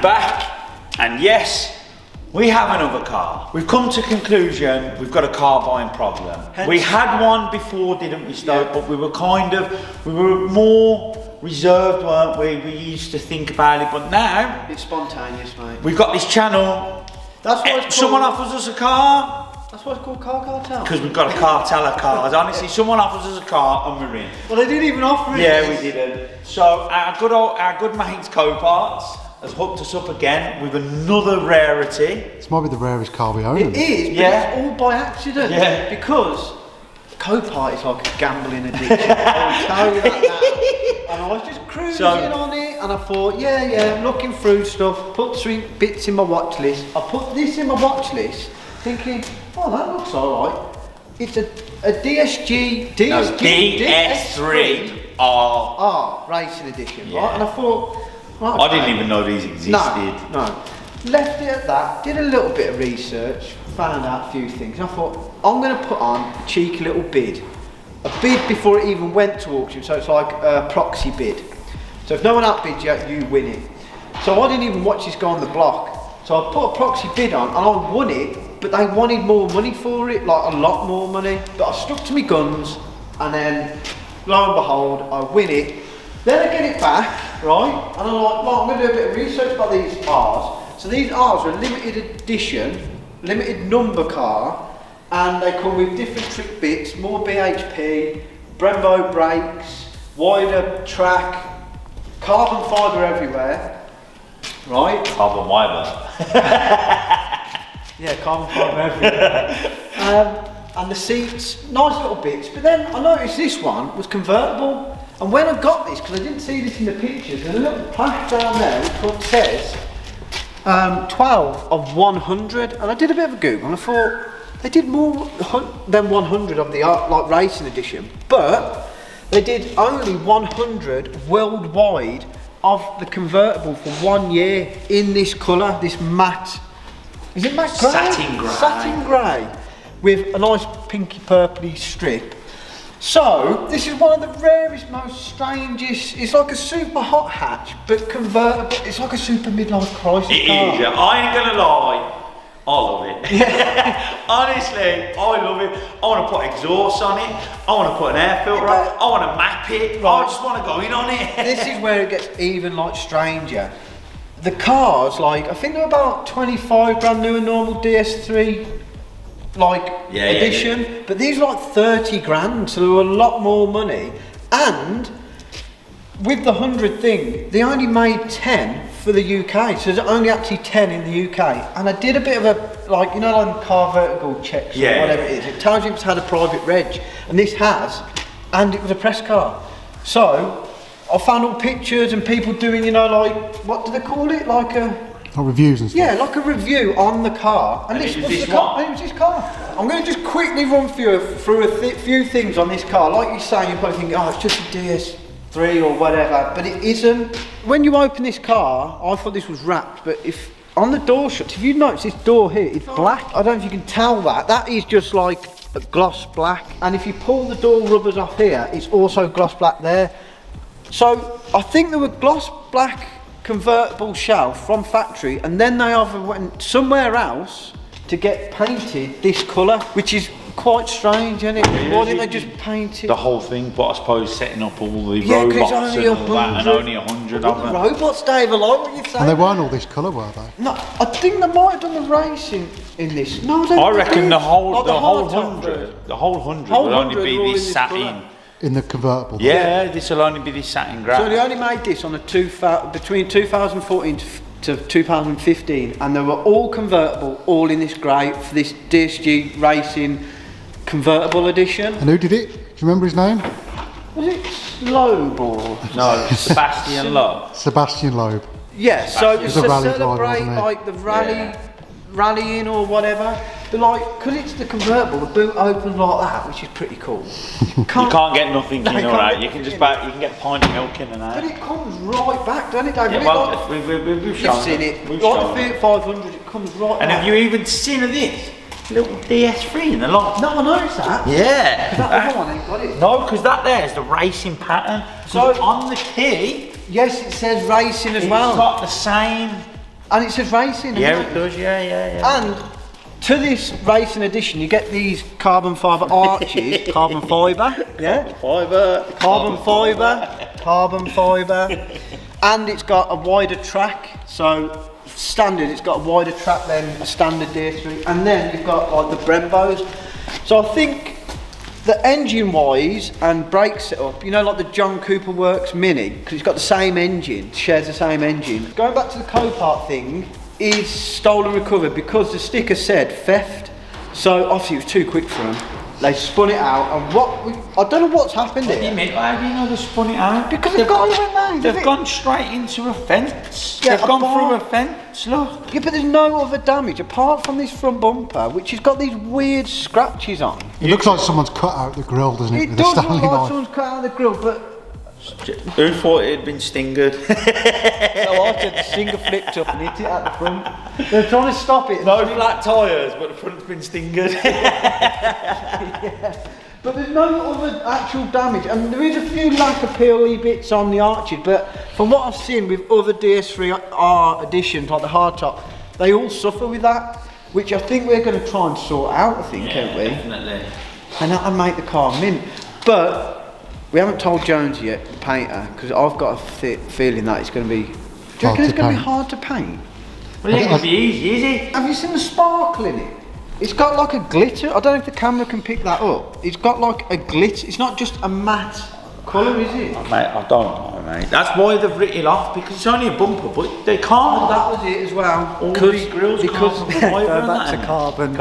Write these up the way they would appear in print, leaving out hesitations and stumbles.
back, and yes, we have another car. We've come to conclusion, we've got a car buying problem. We had one before, didn't we, Stoke? But we were more reserved, weren't we? We used to think about it, but now it's spontaneous, mate. We've got this channel. That's why it's called, someone offers us a car. That's why it's called Car Cartel. Because we've got a cartel of cars. Honestly, someone offers us a car and we're in. Well, they didn't even offer it. Yeah, we didn't. So our good mates Copart has hooked us up again with another rarity. This might be the rarest car we own. It is, but it's all by accident. Yeah. Because Copart is like a gambling addiction. I'll tell you that now. And I was just cruising on it, and I thought, I'm looking through stuff, put 3 bits in my watch list. I put this in my watch list, thinking, oh, that looks alright. It's a DS3 Racing Edition, right? And I thought, right, I didn't even know these existed. No. Left it at that, did a little bit of research, found out a few things. And I thought, I'm going to put on a cheeky little bid. A bid before it even went to auction, so it's like a proxy bid. So if no one outbids you, you win it. So I didn't even watch this guy on the block. So I put a proxy bid on and I won it, but they wanted more money for it, like a lot more money. But I stuck to my guns, and then lo and behold, I win it. Then I get it back, right? And I'm like, well, I'm going to do a bit of research about these R's. So these R's are a limited edition, limited number car, and they come with different trick bits, more BHP, Brembo brakes, wider track, carbon fibre everywhere, right? Carbon fibre. Yeah, carbon fibre everywhere. And the seats, nice little bits. But then I noticed this one was convertible. And when I got this, because I didn't see this in the pictures, there's a little plaque down there which says 12 of 100. And I did a bit of a Google and I thought, they did more than 100 of the like racing edition, but they did only 100 worldwide of the convertible for 1 year in this colour, this matte. Is it matte grey? Satin grey. Satin grey with a nice pinky purpley strip. So this is one of the rarest, most strangest. It's like a super hot hatch, but convertible. It's like a super midlife crisis car. It is. I ain't gonna lie. I love it. Honestly, I love it. I want to put exhaust on it. I want to put an air filter on it. I want to map it. I just want to go in on it. This is where it gets even like stranger. The cars, like I think they're about 25 grand new and normal DS3 edition, but these are like 30 grand, so they were a lot more money. And with the 100 thing, they only made 10 for the UK, so there's only actually 10 in the UK. And I did a bit of a, like, you know, like car vertical checks or whatever it is. It tells you it's had a private reg, and this has, and it was a press car. So I found all pictures and people doing, you know, like, what do they call it? Like a... reviews and stuff. Yeah, like a review on the car. And this was the car. It was this car. I'm going to just quickly run through a few things on this car. Like you're saying, you're probably thinking, oh, it's just a DS3 or whatever, but it isn't. When you open this car, I thought this was wrapped, but if on the door shuts, if you notice this door here, it's black. I don't know if you can tell that. That is just like a gloss black. And if you pull the door rubbers off here, it's also gloss black there. So I think there were gloss black convertible shelf from factory, and then they either went somewhere else to get painted this colour, which is quite strange, isn't it? Why didn't they just paint it? The whole thing, but I suppose setting up all the robots and all that, and only 100 of them. The robots, Dave, I like what you're saying. And they weren't all this colour, were they? No, I think they might have done the racing in this. No, I reckon the whole 100 will only be this satin. In the convertible. Yeah, this will only be this satin grey. So they only made this on between 2014 to 2015, and they were all convertible, all in this grey for this DSG Racing convertible edition. And who did it? Do you remember his name? Was it Loeb or? No, Sebastian Loeb. Sebastian Loeb. Yeah, so it's to celebrate driver, like the rallying or whatever. But like, because it's the convertible, the boot opens like that, which is pretty cool. You can't get nothing in or out. You can just get a pint of milk in and out. But it comes right back, doesn't it, Dave? Yeah, well, we've You've seen it. Like the Fiat 500, it comes right back. And have you even seen this? Little DS3 in the lot. No, I noticed that. Yeah. Because that other one ain't got it. No, because that there is the racing pattern. So on the key, yes, it says racing as well. It's got the same And it says racing. Yeah, it does, yeah. And to this racing edition, you get these carbon fibre arches, carbon fibre, yeah? Carbon fibre, and it's got a wider track. So standard, it's got a wider track than a standard DS3, and then you've got like the Brembos. So I think the engine wise and brake setup, you know, like the John Cooper Works Mini, because it's got the same engine, shares the same engine. Going back to the Copart thing, is stolen recovered because the sticker said theft. So obviously it was too quick for them. They spun it out, and I don't know what's happened here. What do you mean? How do you know they spun it out? Because they've gone straight into a fence. Yeah, they've gone through a fence, look. Yeah, but there's no other damage apart from this front bumper, which has got these weird scratches on. It looks like someone's cut out the grill, doesn't it? It With a does look Stanley like knife. someone's cut out the grill, but Who thought it had been stingered? so I said the stinger flipped up and hit it at the front. They're trying to stop it. No flat tyres, but the front's been stingered. Yeah. But there's no other actual damage, and there is a few lack of PLE bits on the arches, but from what I've seen with other DS3R editions, like the hardtop, they all suffer with that, which I think we're going to try and sort out, I think, aren't we? Definitely. And that'll make the car mint. But we haven't told Jones yet, the painter, because I've got a feeling that it's going to be... Do you reckon it's going to be hard to paint? Well, it ain't going to be easy, is it? Have you seen the sparkle in it? It's got like a glitter. I don't know if the camera can pick that up. It's got like a glitter. It's not just a matte colour, is it? Mate, I don't know, mate. That's why they've written it off, because it's only a bumper, but they can't. Oh, that was it as well. All these grills because carbon fibre go and back that, to carbon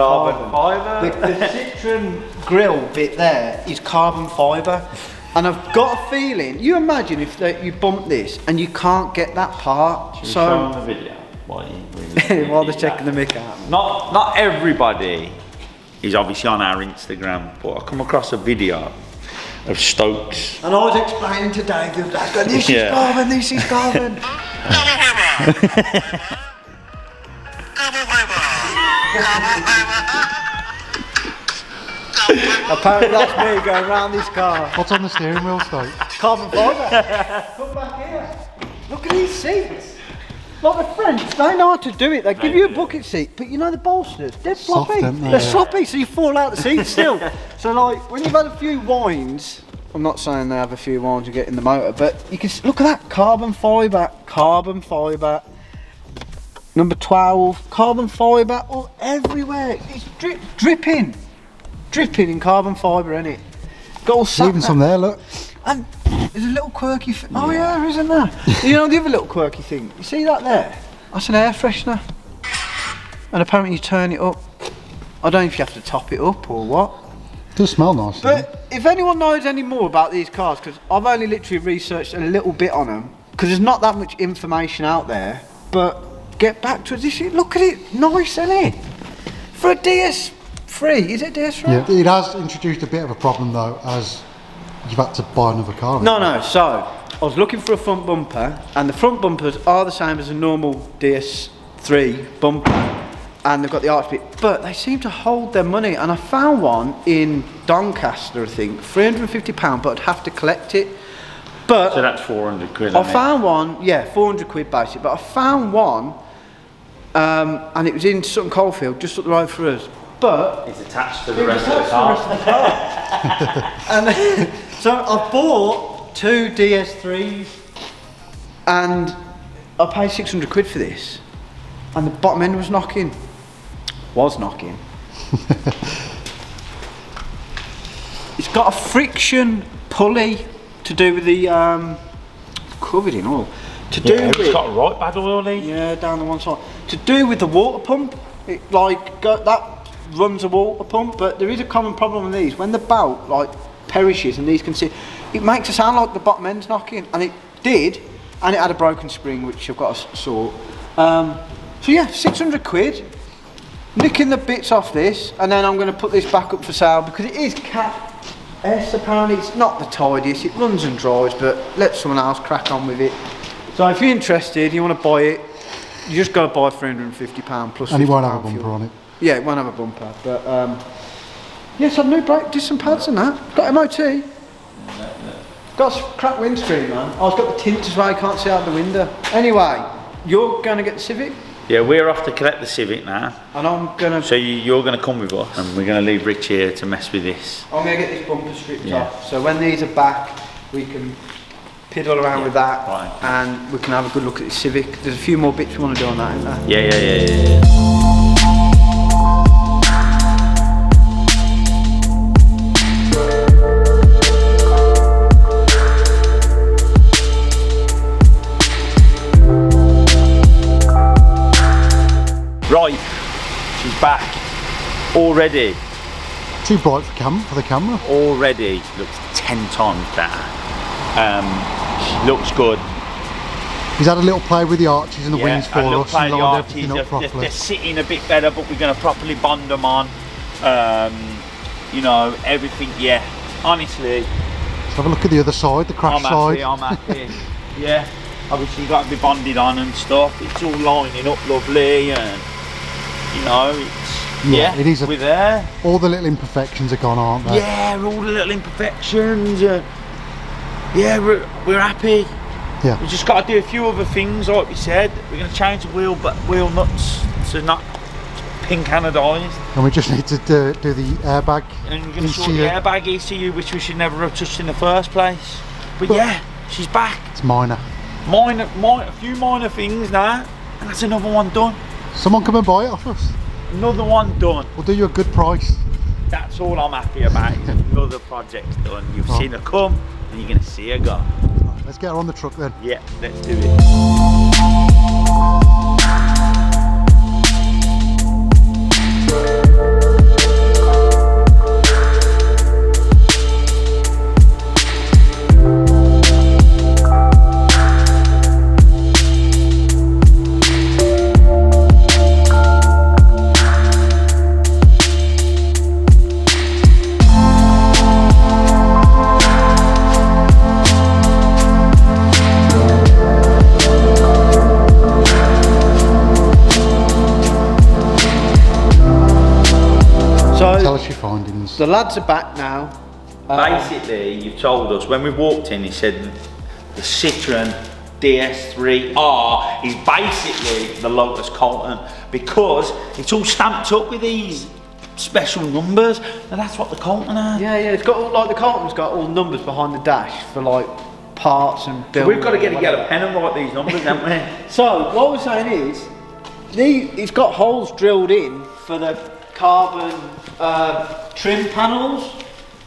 fibre. The Citroen grill bit there is carbon fibre, and I've got a feeling. You imagine if you bump this and you can't get that part. Should we show them the video? While they're checking the mic out. Not everybody is obviously on our Instagram, but I come across a video of Stokes. And I was explaining to Dave the other day, going, this is carbon, this is carbon. Apparently that's me going round this car. What's on the steering wheel, Stoke? Carbon fibre. Come back here. Look at these seats. Like the French, they know how to do it. They give you a bucket seat, but you know the bolsters, they're floppy. Soft, they're sloppy, so you fall out the seat still. So like, when you've had a few wines, I'm not saying they have a few wines you get in the motor, but you can look at that, carbon fibre. Number 12, carbon fibre all everywhere. It's dripping in carbon fibre, isn't it? Got all sat Even some there, look. And there's a little quirky thing. Oh yeah, isn't there? You know the other little quirky thing? You see that there? That's an air freshener. And apparently you turn it up. I don't know if you have to top it up or what. It does smell nice. But if anyone knows any more about these cars, because I've only literally researched a little bit on them, because there's not that much information out there, but get back to this. Look at it, nice, isn't it? For a DS3, is it DS3? Yeah, it has introduced a bit of a problem though, as you've had to buy another car. No, so I was looking for a front bumper, and the front bumpers are the same as a normal DS3 bumper, and they've got the arch bit, but they seem to hold their money, and I found one in Doncaster, I think, £350, but I'd have to collect it. But so that's 400 quid. I found one, yeah, 400 quid basic, but I found one, and it was in Sutton Coldfield, just up the road for us. But it's attached to the rest of the car. And so I bought 2 DS3s, and I paid 600 quid for this, and the bottom end was knocking. It's got a friction pulley to do with the covered in oil. It's got a right bad oil in. Yeah, down the one side. To do with the water pump, it that runs a water pump, but there is a common problem with these. When the belt like perishes and these can see, it makes it sound like the bottom end's knocking, and it did, and it had a broken spring which I've got to sort. So yeah, 600 quid, nicking the bits off this, and then I'm going to put this back up for sale because it is Cat S apparently. It's not the tidiest, it runs and dries, but let someone else crack on with it. So if you're interested, you want to buy it, you just got to buy £350 plus. And it won't have a £50 bumper fuel on it. Yeah, it won't have a bumper, but yes, I've new brake, did some pads and that. Got MOT. Got a cracked windscreen, man. I've got the tint as well, you can't see out the window. Anyway, you're going to get the Civic? Yeah, we're off to collect the Civic now. And I'm gonna. So you're going to come with us, and we're going to leave Rich here to mess with this. I'm gonna get this bumper stripped off. So when these are back, we can piddle around with that, and we can have a good look at the Civic. There's a few more bits we want to do on that, isn't there? Yeah. Right, she's back already. Too bright for the camera. Already looks 10 times better. She looks good. He's had a little play with the arches and the wings for us. Play And the lined arches. everything up properly. They're sitting a bit better, but we're going to properly bond them on. You know, everything. Yeah, honestly. Let's have a look at the other side, the crash side. I'm happy. Yeah, obviously you got to be bonded on and stuff. It's all lining up lovely, and you know, it's it is. We're there. All the little imperfections are gone, aren't they? Yeah, all the little imperfections. Yeah, we're happy. Yeah. We just got to do a few other things, like we said. We're going to change the wheel nuts to not pink anodised. And we just need to do the airbag. And we're going to sort the airbag ECU, which we should never have touched in the first place. But yeah, she's back. It's minor. A few minor things now, and that's another one done. Someone come and buy it off us. Another one done. We'll do you a good price. That's all I'm happy about. Is another project's done. You've seen her come, and you're going to see her go. Let's get her on the truck then. Yeah, let's do it. Tell us your findings. The lads are back now. Basically, you've told us when we walked in, he said the Citroen DS3 R is basically the Lotus Colton because it's all stamped up with these special numbers, and that's what the Colton has. Yeah, it's got all, like the Colton's got all numbers behind the dash for like parts and build. So we've got to get a pen and write these numbers, haven't we? So what we're saying is, it's got holes drilled in for the carbon trim panels,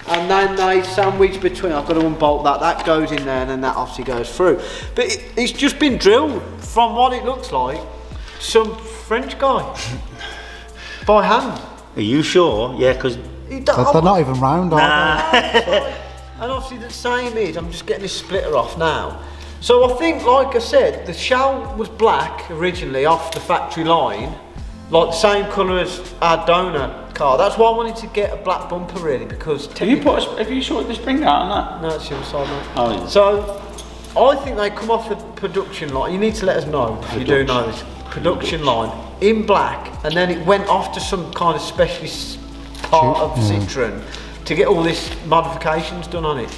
and then they sandwich between. I've got to unbolt that goes in there, and then that obviously goes through. But it's just been drilled from what it looks like, some French guy by hand. Are you sure? Yeah, because They're not even round, are they? And obviously the same is, I'm just getting this splitter off now. So I think, like I said, the shell was black originally off the factory line, like the same colour as our donor car. That's why I wanted to get a black bumper really, because have you sorted the spring out on that? No, it's the other side, mate. Oh, yeah. So I think they come off the production line. You need to let us know if you do know this. Production line in black, and then it went off to some kind of specialist part of Citroen to get all this modifications done on it.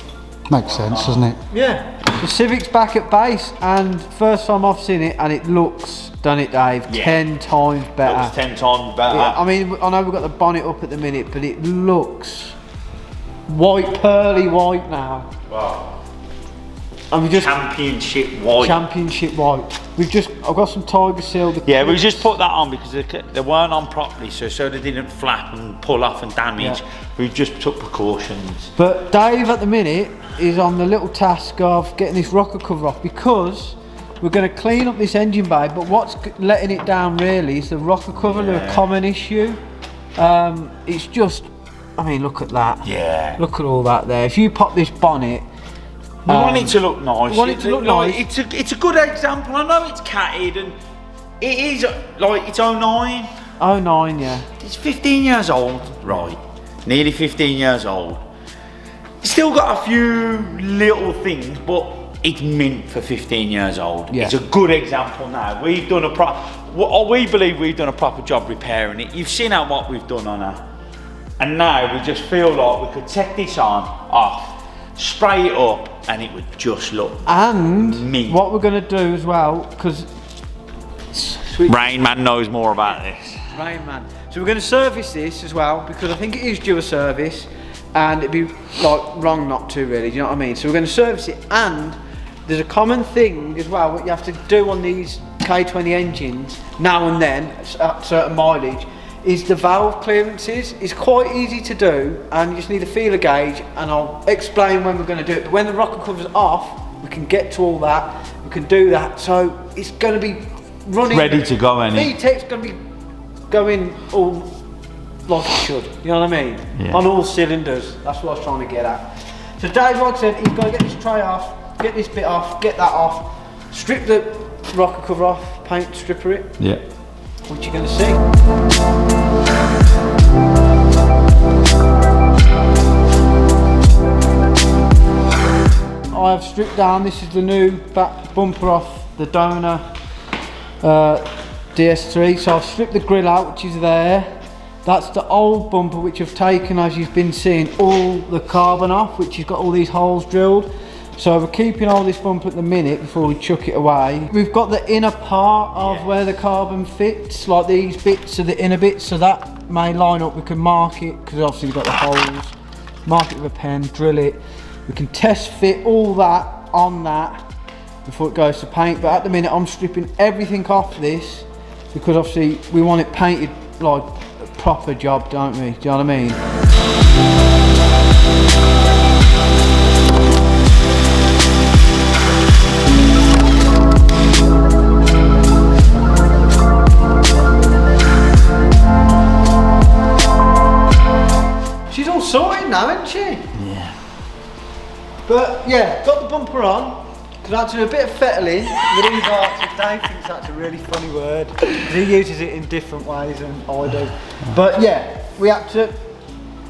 Makes sense, doesn't it? Yeah. The Civic's back at base, and first time I've seen it, and it looks, done it Dave, 10 times better. Looks 10 times better. Yeah, I mean, I know we've got the bonnet up at the minute, but it looks white, pearly white now. Wow. And we just Championship white. Championship white. I've got some Tiger Seal. Yeah, we just put that on because they weren't on properly, so they didn't flap and pull off and damage. Yeah. We just took precautions. But Dave at the minute is on the little task of getting this rocker cover off, because we're going to clean up this engine bay, but what's letting it down really is the rocker cover. They're a common issue. It's just, I mean, look at that. Yeah. Look at all that there. If you pop this bonnet, we want it to look nice. We want it to look nice. It's a good example. I know it's catted and it is like it's 09. 09, yeah. It's 15 years old, right? Nearly 15 years old. It's still got a few little things, but it's mint for 15 years old. Yeah. It's a good example now. We've done we believe we've done a proper job repairing it. You've seen what we've done on her. And now we just feel like we could take this off, spray it up, and it would just look and mint. What we're going to do as well, because Rain Man knows more about this. Rain Man. So we're going to service this as well, because I think it is due a service, and it'd be like wrong not to, really, do you know what I mean? So we're going to service it, and there's a common thing as well, what you have to do on these K20 engines, now and then, at certain mileage, is the valve clearances. It's quite easy to do, and you just need a feeler gauge, and I'll explain when we're going to do it. But when the rocker cover's off, we can get to all that, we can do that, so it's going to be running. Ready to go, any. VTEC's going to be going all like it should, you know what I mean? Yeah. On all cylinders, that's what I was trying to get at. So Dave, like I said, he's got to get this tray off, get this bit off, get that off, strip the rocker cover off, paint stripper it. Yeah. What you're going to see. I have stripped down, this is the new back bumper off the donor DS3, so I've stripped the grill out, which is there. That's the old bumper which I've taken, as you've been seeing, all the carbon off, which has got all these holes drilled. So we're keeping all this bumper at the minute before we chuck it away. We've got the inner part of where the carbon fits, like these bits are the inner bits, so that may line up. We can mark it, because obviously we've got the holes. Mark it with a pen, drill it. We can test fit all that on that before it goes to paint, but at the minute I'm stripping everything off this, because obviously we want it painted like a proper job, don't we? Do you know what I mean? She's all sorted now, isn't she? Yeah. But yeah, got the bumper on, because I had to do a bit of fettling with these arts. Dave thinks that's a really funny word. He uses it in different ways than I do. But yeah, we had to,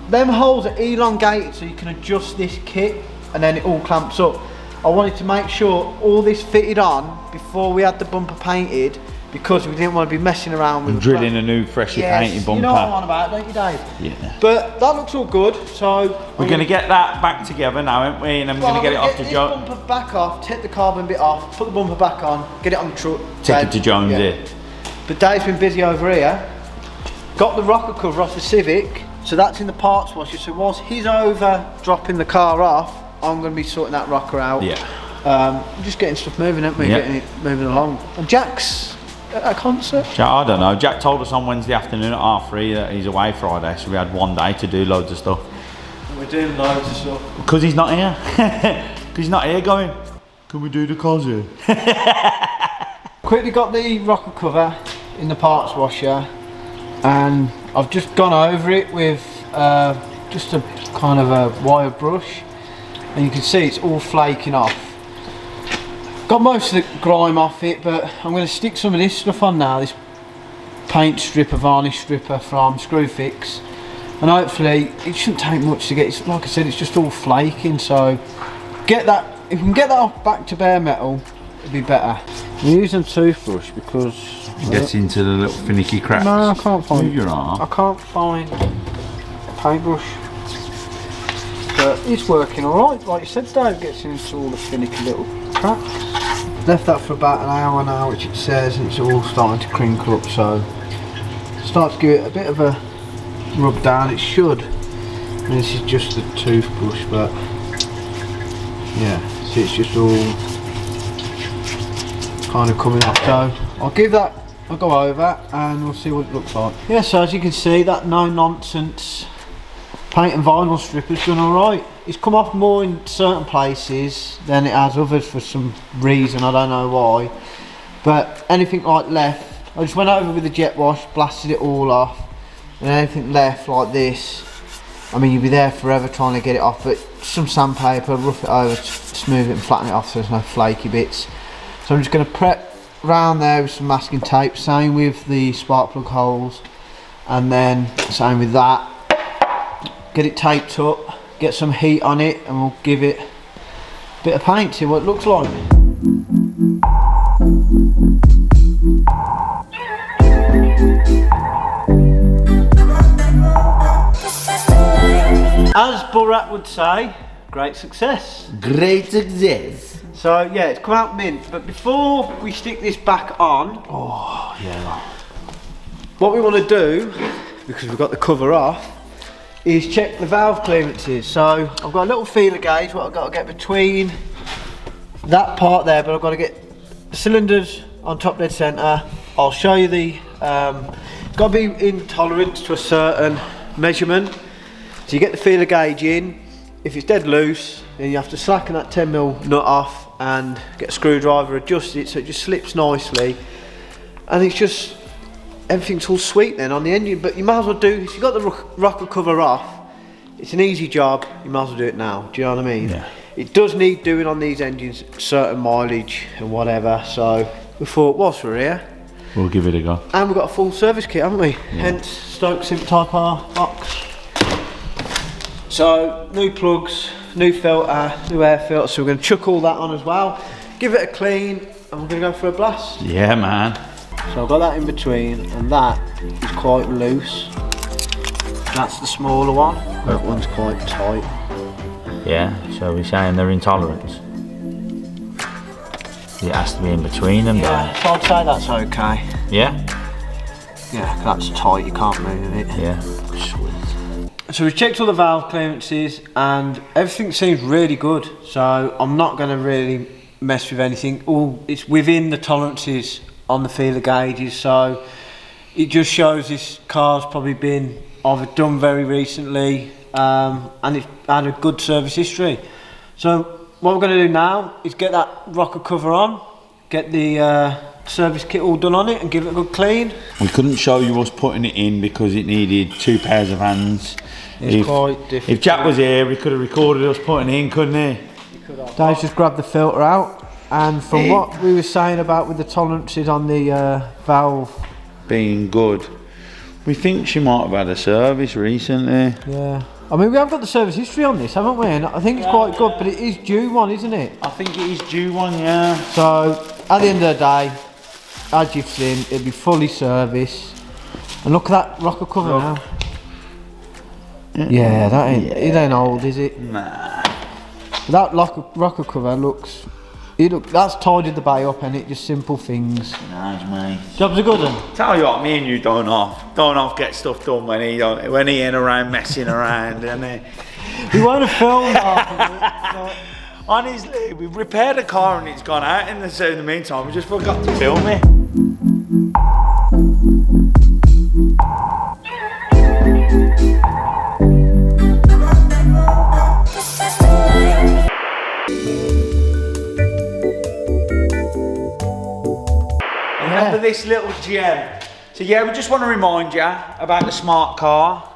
them holes are elongated so you can adjust this kit and then it all clamps up. I wanted to make sure all this fitted on before we had the bumper painted, because we didn't want to be messing around with Drilling a new freshly painted bumper. You know what I'm on about, don't you, Dave? Yeah. But that looks all good, so We're going to get that back together now, aren't we? And then we're going to get it off to Jones. Bumper back off, take the carbon bit off, put the bumper back on, get it on the truck. Take it to Jones here. But Dave's been busy over here. Got the rocker cover off the Civic, so that's in the parts washer. So whilst he's over dropping the car off, I'm going to be sorting that rocker out. Yeah. Just getting stuff moving, aren't we? Yeah. Getting it moving along. And Jack's at a concert. I don't know. Jack told us on Wednesday afternoon at 3:30 that he's away Friday, so we had one day to do loads of stuff. We're doing loads of stuff. Because he's not here. Because he's not here going, can we do the cars here? Quickly got the rocker cover in the parts washer, and I've just gone over it with just a kind of a wire brush, and you can see it's all flaking off. Got most of the grime off it, but I'm going to stick some of this stuff on now, this paint stripper, varnish stripper from Screwfix, and hopefully it shouldn't take much to get it. Like I said, it's just all flaking, so get that, if we can get that off back to bare metal, it'd be better. I'm using a toothbrush because Gets into the little finicky cracks. no, I can't find Move your arm. I can't find a paintbrush, but it's working alright. Like you said, Dave, gets into all the finicky little cracks. Left that for about an hour now, which it says, and it's all starting to crinkle up, so start to give it a bit of a rub down. It should, and this is just the toothbrush, but yeah, see, it's just all kind of coming off. So I'll give that a go over and we'll see what it looks like. Yeah, so as you can see, that no nonsense paint and vinyl stripper's done alright. It's come off more in certain places than it has others for some reason, I don't know why. But anything like left, I just went over with the jet wash, blasted it all off, and anything left like this, I mean, you'd be there forever trying to get it off, but some sandpaper, rough it over, smooth it and flatten it off so there's no flaky bits. So I'm just going to prep around there with some masking tape, same with the spark plug holes, and then same with that. Get it taped up, get some heat on it, and we'll give it a bit of paint, see what it looks like. As Borat would say, great success. Great success. So yeah, it's come out mint. But before we stick this back on, Oh, yeah. what we want to do, because we've got the cover off, is check the valve clearances. So I've got a little feeler gauge, what I've got to get between that part there, but I've got to get the cylinders on top dead centre. I'll show you the, it's got to be in tolerance to a certain measurement. So you get the feeler gauge in. If it's dead loose, then you have to slacken that 10mm nut off and get a screwdriver, adjust it so it just slips nicely. And it's just, everything's all sweet then on the engine. But you might as well do, if you've got the rocker cover off, it's an easy job, you might as well do it now. Do you know what I mean? Yeah. It does need doing on these engines, certain mileage and whatever. So we thought, whilst we're here, We'll give it a go. and we've got a full service kit, haven't we? Hence Stokes Civic Type R box. So new plugs, new filter, new air filter. So we're going to chuck all that on as well. Give it a clean, and we're going to go for a blast. Yeah, man. So I've got that in between, and that is quite loose. That's the smaller one. That one's quite tight. Yeah, so we're saying they're intolerant. It has to be in between them, Yeah, so I'd say that's okay. Yeah? Yeah, that's tight, you can't move it. Yeah. Sweet. So we've checked all the valve clearances and everything seems really good. So I'm not going to really mess with anything. All it's within the tolerances on the feeler gauges. So it just shows this car's probably been either done very recently and it's had a good service history. So what we're going to do now is get that rocker cover on, get the service kit all done on it and give it a good clean. We couldn't show you us putting it in because it needed 2 pairs of hands. It's quite difficult. If Jack was here, he could have recorded us putting it in, couldn't he? Dave's just grabbed the filter out, and from what we were saying about with the tolerances on the valve, Being good. We think she might have had a service recently. yeah. I mean, we have got the service history on this, haven't we? And I think it's quite good, but it is due one, isn't it? I think it is due one, yeah. So at the end of the day, as you've seen, it'll be fully serviced. And look at that rocker cover now. Yeah, that ain't it ain't old, is it? Nah. That rocker cover looks. That's tidied the bay up, and it just simple things. Nice, mate. Job's a good one. Tell you what, me and you don't off get stuff done when he ain't around messing around, isn't he? We won't have filmed half of it. Honestly, we've repaired a car and it's gone out in the meantime. We just forgot to film it. Remember this little gem. So yeah, we just want to remind you about the smart car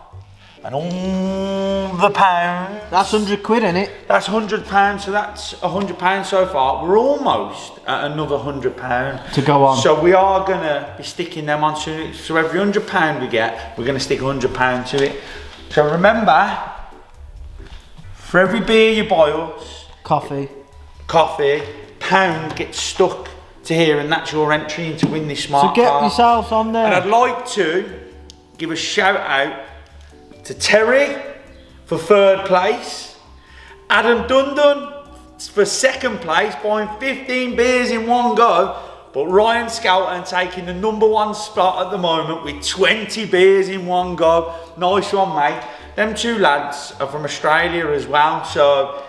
and all the pounds. That's £100, isn't it? That's £100, so that's £100 so far. We're almost at another £100 To go on. So we are gonna be sticking them on soon. So every £100 we get, we're gonna stick £100 to it. So remember, for every beer you buy us, Coffee. £1 gets stuck to here, and that's your entry into win this smart So get car. yourselves on there. And I'd like to give a shout out to Terry for 3rd place, Adam Dundon for 2nd place, buying 15 beers in one go, but Ryan Skelton taking the #1 spot at the moment with 20 beers in one go. Nice one, mate. Them 2 lads are from Australia as well, so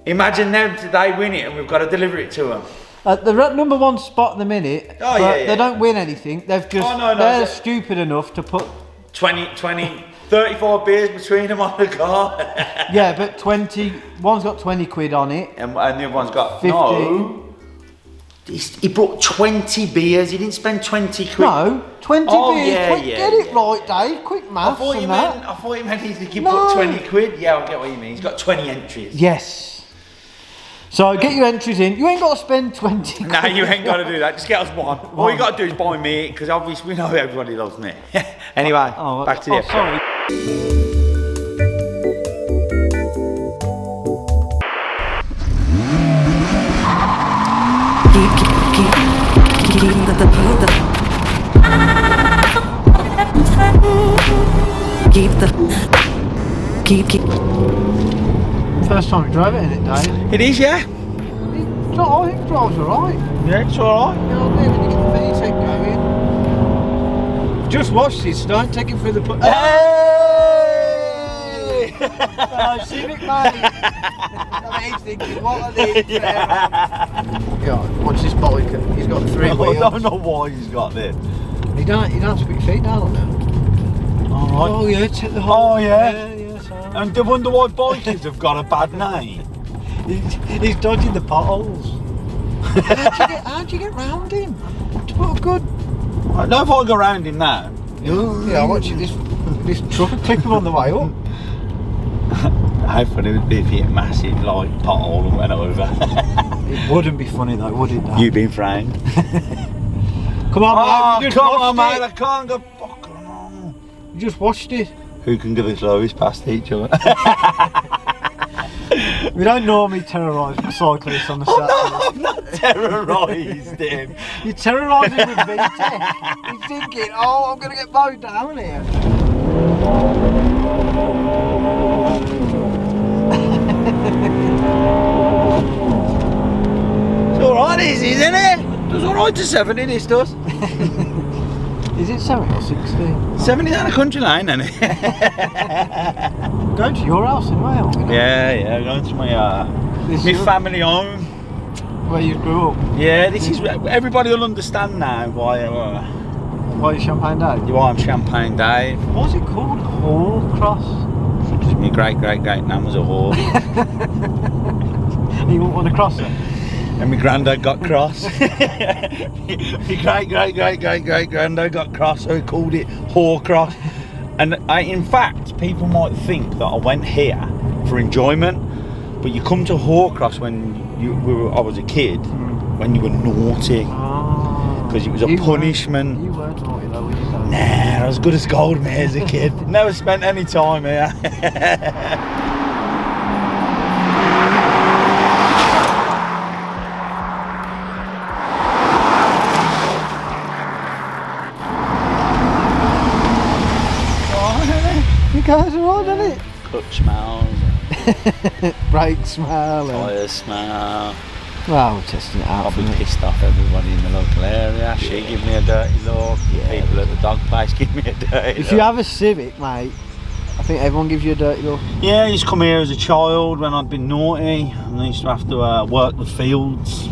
imagine them today win it and we've got to deliver it to them. They're at #1 spot at the minute, Oh, but yeah. they don't win anything. They've just they're they're- stupid enough to put 34 beers between them on the car. yeah, but 20. One's got 20 quid on it. And the other one's got 50. No. He brought 20 beers. He didn't spend 20 quid. No, 20 Oh, beers. yeah, Quick, yeah, get it yeah. right, Dave. Quick I maths thought you and meant. that. I thought you meant he No. put 20 quid. Yeah, I get what you mean. He's got 20 entries. Yes. So get your entries in. You ain't got to spend 20 No, quid. you ain't got to do that. Just get us one. All you got to do is buy me, because obviously we know everybody loves me. Anyway, Oh, back to the episode. sorry. Keep. First time you drove it, isn't it, Dave? It is, yeah. So I think it drives alright. Yeah, it's alright. You know what I mean? When you get the VTEC going. Just watch this, don't take it through the Hey! Hello, Civic, mate. He's thinking, what are these? Yeah, watch this bike. He's got 3 wheels. I don't know why he's got this. You don't have to put your feet down on them. Alright. Oh yeah, take the whole. Oh yeah. So. And I wonder why bikers have got a bad name. He's dodging the potholes. How'd you get round him? To put a good. I know if I go round him now. Yeah, watch it. This truck will clip him on the way up. How funny it would be if he hit a massive like pothole and went over. It wouldn't be funny though, would it? You've been framed. Come on, mate. You just come on, watched mate. I it. can't go fucking on. You just watched it. Who can go the slowest past each other? We don't normally terrorise cyclists on the Oh, Saturday. no, I've not terrorised him. You terrorise him with VTEC. He's thinking, oh, I'm going to get mowed down here. It's alright, this isn't it? Does alright to 70, this does. Is it 70 or 60? 70 down a country line, isn't it? Going to your house in Wales? Yeah, going to my family home. Where you grew up? Yeah, this is everybody will understand now why Why Champagne Dave? I'm Champagne Dave. What's it called? Horcross? Because my great nan was a whore. You wouldn't want to cross it? And my granddad got cross. My great granddad got cross, so he called it Horcross. And in fact, people might think that I went here for enjoyment, but you come to Horcross when I was a kid, when you were naughty, because it was a punishment. You weren't naughty though, were you? Nah, I was good as gold, mate, as a kid. Never spent any time here. You guys are on, isn't it? Cut smells, Brake smell. tyre smell. Well, we're testing it out. Probably pissed off everybody in the local area. She give me a dirty look. People at the dog place give me a dirty If look. you have a Civic, mate, I think everyone gives you a dirty look. Yeah, I used to come here as a child when I'd been naughty, and I used to have to work the fields.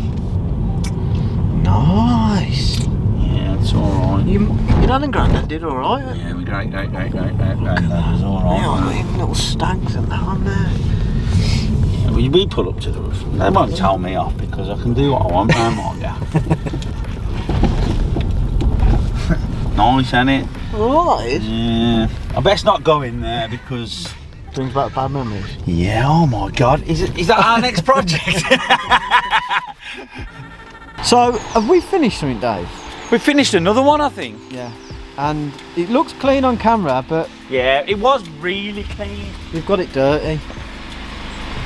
Nice. Yeah, it's alright. Your nan and granddad did alright. Yeah, my great granddad was alright. Yeah, even little stags and that on there. Yeah, we pull up to the roof. They won't tell me off because I can do what I want, man, yeah. Nice, isn't it? Oh, that is. Yeah. I best not go in there because... Brings back bad memories. Yeah, oh my god. Is that our next project? So, have we finished something, Dave? We finished another one, I think. Yeah. And it looks clean on camera, but Yeah, it was really clean. we've got it dirty.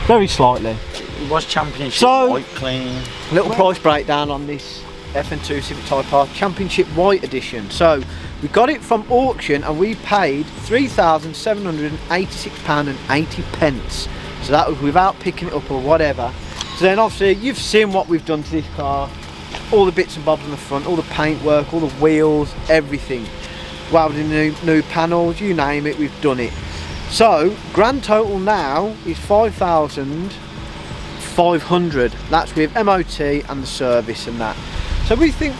Very slightly. It was championship So- white clean. Little price breakdown on this FN2 Civic Type R Championship White Edition. So we got it from auction and we paid £3,786.80. So that was without picking it up or whatever. So then obviously you've seen what we've done to this car. All the bits and bobs on the front, all the paintwork, all the wheels, everything. Welded in new panels, you name it, we've done it. So grand total now is 5,500. That's with MOT and the service and that. So we think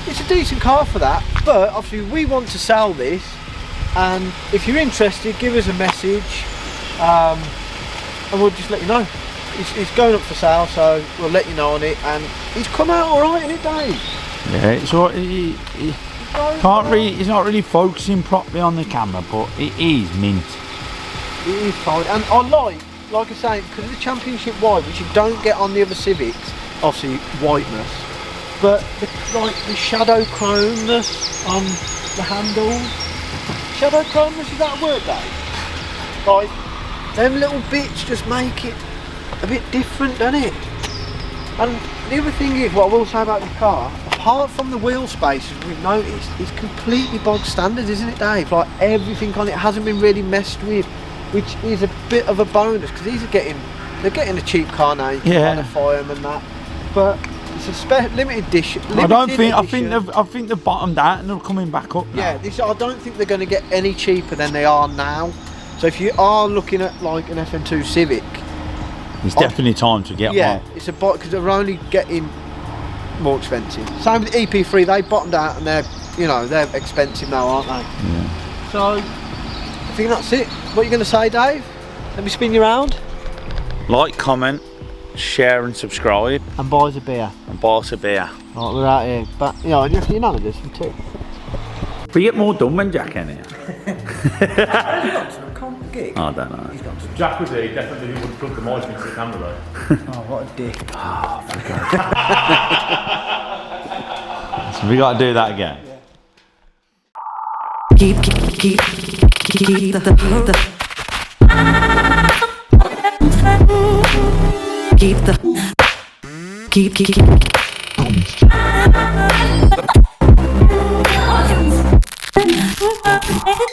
it's a decent car for that, but obviously we want to sell this, and if you're interested, give us a message and we'll just let you know. It's going up for sale, so we'll let you know on it, and it's come out alright, isn't it, Dave? Yeah, it's alright. He's not really focusing properly on the camera, but it is mint. It is fine, and I like I say, because of the championship white, which you don't get on the other Civics, obviously whiteness, but the shadow chromeness on the handles. Shadow chromeness, is that a word, Dave? Like, them little bits just make it a bit different, doesn't it? And the other thing is, what I will say about the car, apart from the wheel spaces we've noticed, it's completely bog standard, isn't it, Dave? Like, everything on it hasn't been really messed with, which is a bit of a bonus, because they're getting a cheap car now. You can modify them and that. but it's a limited edition. I don't think. I think they've bottomed out and they're coming back up. Yeah, I don't think they're going to get any cheaper than they are now. So if you are looking at like an FN2 Civic, it's definitely time to get one. Yeah, it's a bike because they're only getting more expensive. Same with the EP3, they bottomed out and they're expensive now, aren't they? Yeah. So I think that's it. What are you going to say, Dave? Let me spin you round. Like, comment, share and subscribe. And buy us a beer. And buy us a beer. Right, we're out here. But you know this one too. We get more done when Jack in here. Gig. I don't know. Jack was here, definitely wouldn't plug the mic into the camera though. Oh, what a dick. So we got to do that again. Keep the